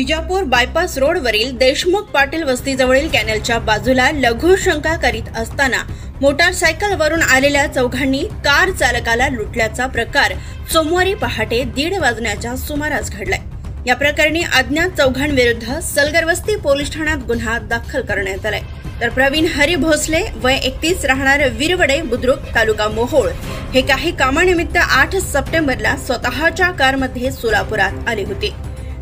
Vijapur bypass रोडवरील देशमुख पाटील वस्तीजवळील कॅनलच्या बाजूला लघुशंका करीत असताना मोटारसायकलवरून आलेल्या चौघांनी कार चालकाला लुटल्याचा प्रकार सोमवारी पहाटे 1:30 वाजण्याच्या सुमारास घडलाय। या प्रकरणी अज्ञात चौघांविरुद्ध सलगरवस्ती पोलीस ठाण्यात गुन्हा दाखल करण्यात आलाय। तर प्रवीण हरी भोसले वय 31 राहणार विरवडे बुद्रुक तालुका मोहोळ हे काही कामानिमित्त 8 सप्टेंबरला स्वतःच्या कारमध्ये सोलापुरात आले होते।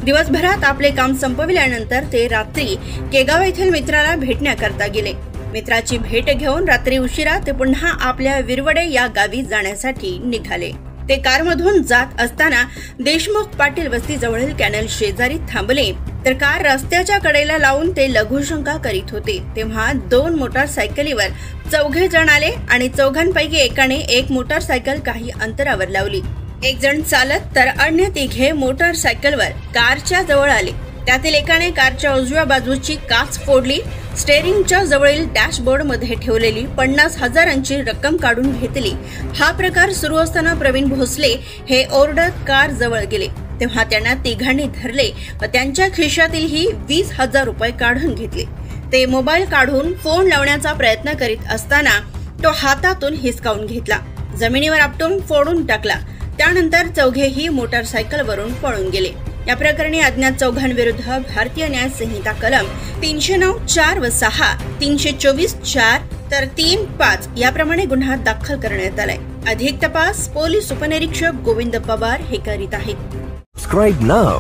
दिवसभरात आपले काम संपविल्यानंतर ते रात्री केगाव येथील मित्राला भेटण्याकरता गेले। मित्राची भेट घेऊन रात्री उशिरा ते पुन्हा आपल्या विरवडे या गावी जाण्यासाठी निघाले। ते कारमधून जात असताना देशमुख पाटील वस्तीजवळील कॅनल शेजारी थांबले तर कार रस्त्याच्या कडेला लावून ते लघुशंका करीत होते। तेव्हा 2 मोटारसायकलीवर 4 जण आले आणि चौघांपैकी एकाने एक मोटारसायकल काही अंतरावर लावली। एक जण चालत तर अन्य 3 मोटारसायकलवर कारच्या जवळ आले। त्यातील एकाने कारच्या उजव्या बाजूची काच फोडली, स्टेअरिंगच्या जवळील डॅशबोर्ड मध्ये ठेवलेली 50,000ची रक्कम काढून घेतली। हा प्रकार सुरू असताना प्रवीण भोसले हे ओरडत कार जवळ गेले तेव्हा त्यांना तिघांनी धरले व त्यांच्या खिशातीलही 20,000 रुपये काढून घेतले। ते मोबाईल काढून फोन लावण्याचा प्रयत्न करीत असताना तो हातातून हिसकावून घेतला, जमिनीवर आपटून फोडून टाकला। त्यानंतर चौघेही मोटारसायकलवरून पळून गेले। या प्रकरणी अज्ञात चौघांविरुद्ध भारतीय न्याय संहिता कलम 309(4) व 6, 324(4) तर 3(5) याप्रमाणे गुन्हा दाखल करण्यात आलाय। अधिक तपास पोलीस उपनिरीक्षक गोविंद पवार हे करीत आहेत। Subscribe now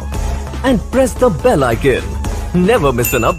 and press the bell icon. Never miss an update.